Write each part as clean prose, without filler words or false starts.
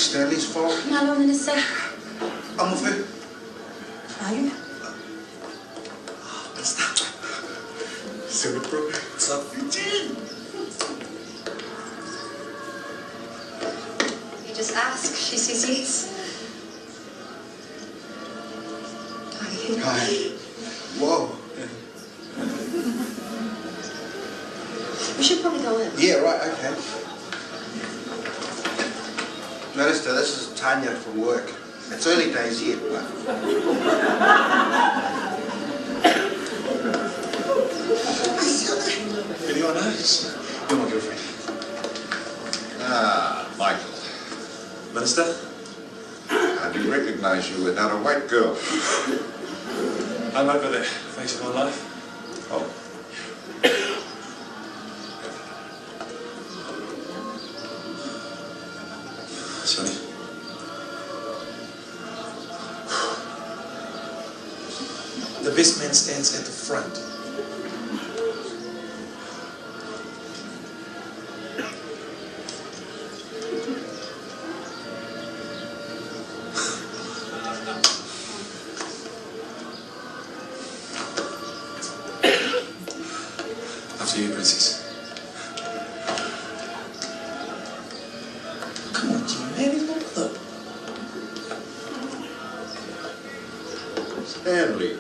Stanley's fault? Hello, Minister. I'm with you. Are you? Minister. Sorry, bro. What's up, Eugene? You just ask. She says yes. Hi. Whoa. We should probably go in. Yeah, right, okay. Minister, this is Tanya from work. It's early days yet, but... Anyone else? You're my girlfriend. Ah, Michael. Minister? I do recognize you without a white girl. I'm over the face of my life. Oh. Sonny. The best man stands at the front. After you, princess. Come on, Jim, man, he's my brother. Stanley.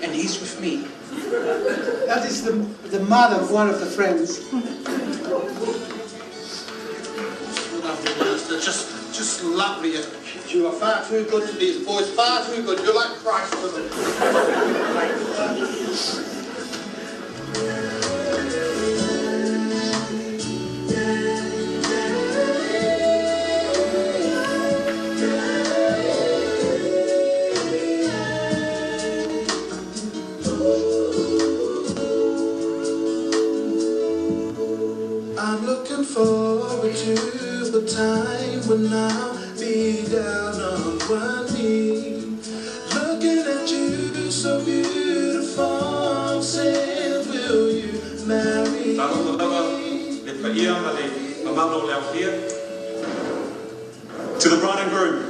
And he's with me. That is the mother of one of the friends. Lovely, Minister. Just lovely. You are far too good to these boys. Far too good. You're like Christ to them. I'm looking forward to the time when I'll be down on one knee, looking at you so beautiful, saying, will you marry me? To the bride and groom.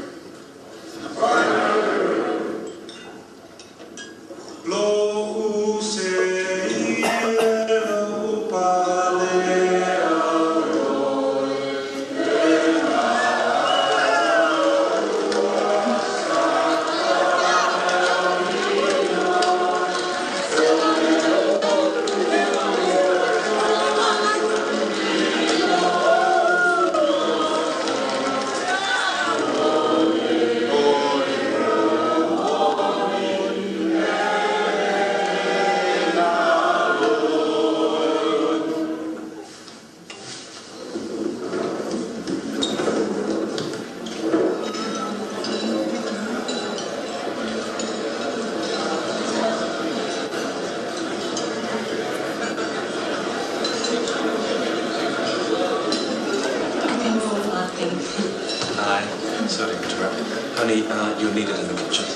Hi, sorry to interrupt. Honey, you're needed in the kitchen.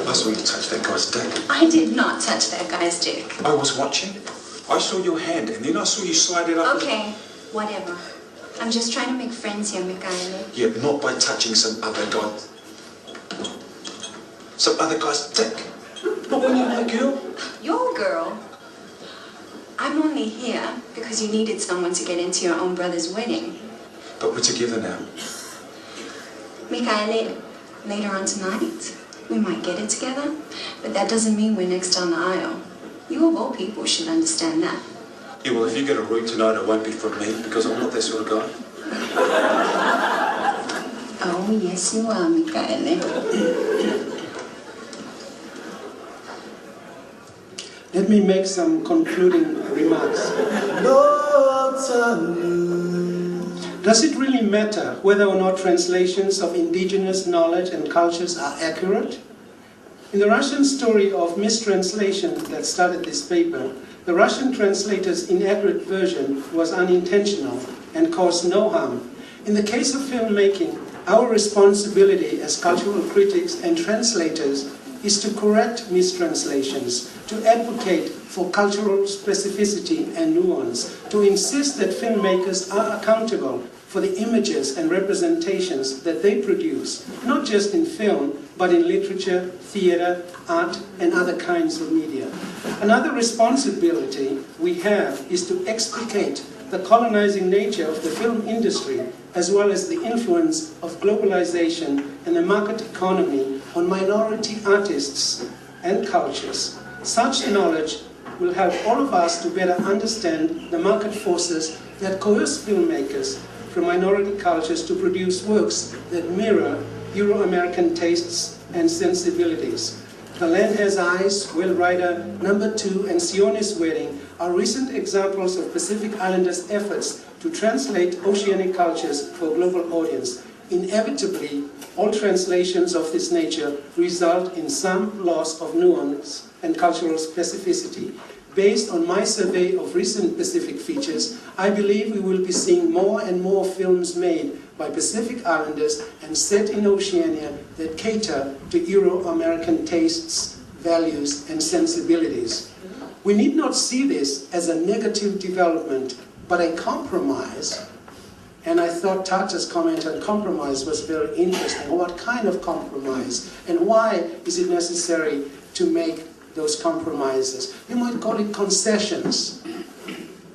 I saw you touch that guy's dick. I did not touch that guy's dick. I was watching. I saw your hand and then I saw you slide it up. Okay, whatever. I'm just trying to make friends here, Mikaele. Yeah, not by touching some other guy. Some other guy's dick. Not when you're my girl. Your girl? I'm only here because you needed someone to get into your own brother's wedding. But we're together now. Mikaele, later on tonight, we might get it together, but that doesn't mean we're next down the aisle. You of all people should understand that. Yeah, well, if you get a root tonight, it won't be from me because I'm not that sort of guy. Oh, yes you are, Mikaele. Let me make some concluding remarks. Does it really matter whether or not translations of indigenous knowledge and cultures are accurate? In the Russian story of mistranslation that started this paper, the Russian translator's inaccurate version was unintentional and caused no harm. In the case of filmmaking, our responsibility as cultural critics and translators is to correct mistranslations, to advocate for cultural specificity and nuance, to insist that filmmakers are accountable for the images and representations that they produce, not just in film, but in literature, theater, art, and other kinds of media. Another responsibility we have is to explicate the colonizing nature of the film industry, as well as the influence of globalization and the market economy on minority artists and cultures. Such knowledge will help all of us to better understand the market forces that coerce filmmakers from minority cultures to produce works that mirror Euro-American tastes and sensibilities. The Land Has Eyes, Will Rider, Number 2, and Sione's Wedding are recent examples of Pacific Islanders' efforts to translate oceanic cultures for a global audience. Inevitably, all translations of this nature result in some loss of nuance and cultural specificity. Based on my survey of recent Pacific features, I believe we will be seeing more and more films made by Pacific Islanders and set in Oceania that cater to Euro-American tastes, values, and sensibilities. We need not see this as a negative development, but a compromise. And I thought Tata's comment on compromise was very interesting. What kind of compromise? And why is it necessary to make those compromises? You might call it concessions.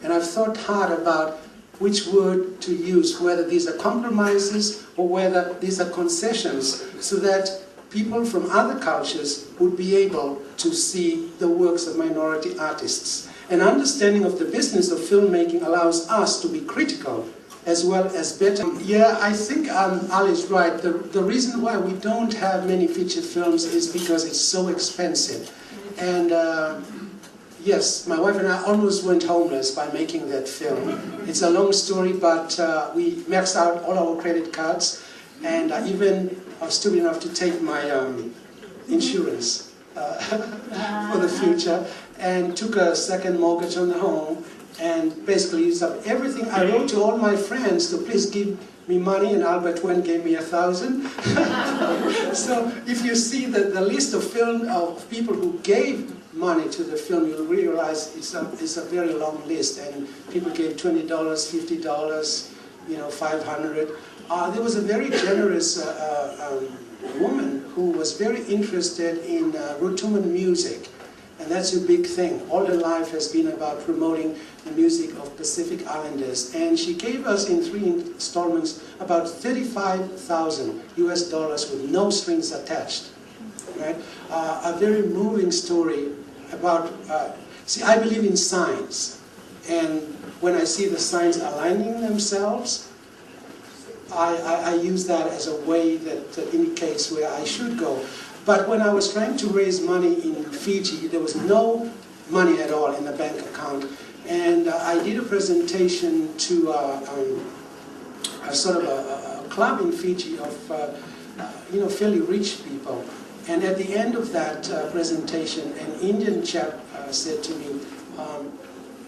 And I've thought hard about which word to use, whether these are compromises or whether these are concessions, so that people from other cultures would be able to see the works of minority artists. An understanding of the business of filmmaking allows us to be critical as well as better. Yeah, I think Ali's right. The reason why we don't have many feature films is because it's so expensive. And yes, my wife and I almost went homeless by making that film. It's a long story, but we maxed out all our credit cards, and I even was stupid enough to take my insurance for the future, and took a second mortgage on the home, and basically used up everything. I wrote to all my friends to please give me money, and Albert Wen gave me 1,000. So if you see the list of people who gave money to the film, you'll realize it's a very long list, and people gave $20, $50, $500. There was a very generous woman who was very interested in Rotuman music, and that's a big thing. All her life has been about promoting the music of Pacific Islanders, and she gave us in 3 installments about $35,000 US with no strings attached. Right? A very moving story about, see, I believe in signs, and when I see the signs aligning themselves, I use that as a way that indicates where I should go. But when I was trying to raise money in Fiji, there was no money at all in the bank account, and I did a presentation to a sort of a club in Fiji of fairly rich people. And at the end of that presentation, an Indian chap said to me,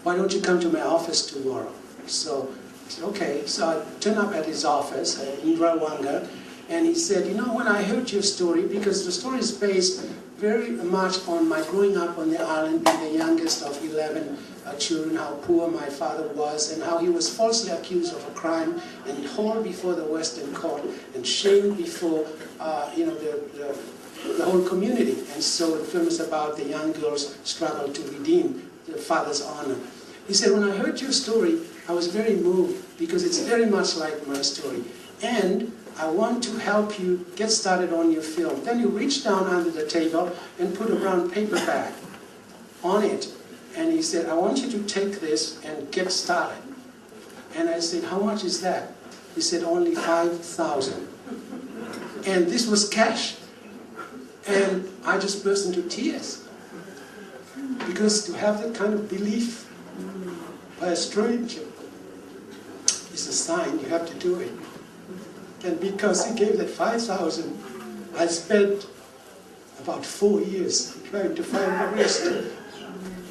why don't you come to my office tomorrow? So I said, okay. So I turned up at his office in Rawanga, and he said, when I heard your story, because the story is based very much on my growing up on the island, being the youngest of 11 children, how poor my father was, and how he was falsely accused of a crime and hauled before the Western court and shamed before the whole community. And so the film is about the young girl's struggle to redeem their father's honor. He said, when I heard your story, I was very moved because it's very much like my story. And I want to help you get started on your film. Then you reach down under the table and put a brown paper bag on it. And he said, I want you to take this and get started. And I said, how much is that? He said, only 5,000. And this was cash. And I just burst into tears. Because to have that kind of belief by a stranger is a sign you have to do it. And because he gave that 5,000, I spent about 4 years trying to find the rest.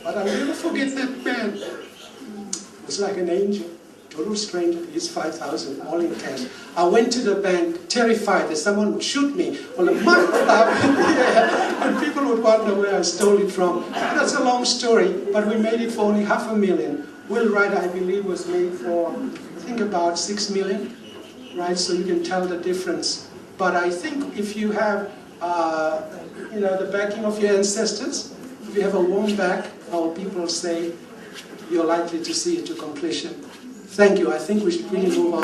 But I'll never forget that man. It was like an angel. Total stranger, he's 5,000, all in cash. I went to the bank terrified that someone would shoot me on a month and people would wonder where I stole it from. That's a long story, but we made it for only $500,000. Will Wright, I believe, was made for, I think, about 6 million, right? So you can tell the difference. But I think if you have, the backing of your ancestors, if you have a warm back, our people say, you're likely to see it to completion. Thank you. I think we should really move on.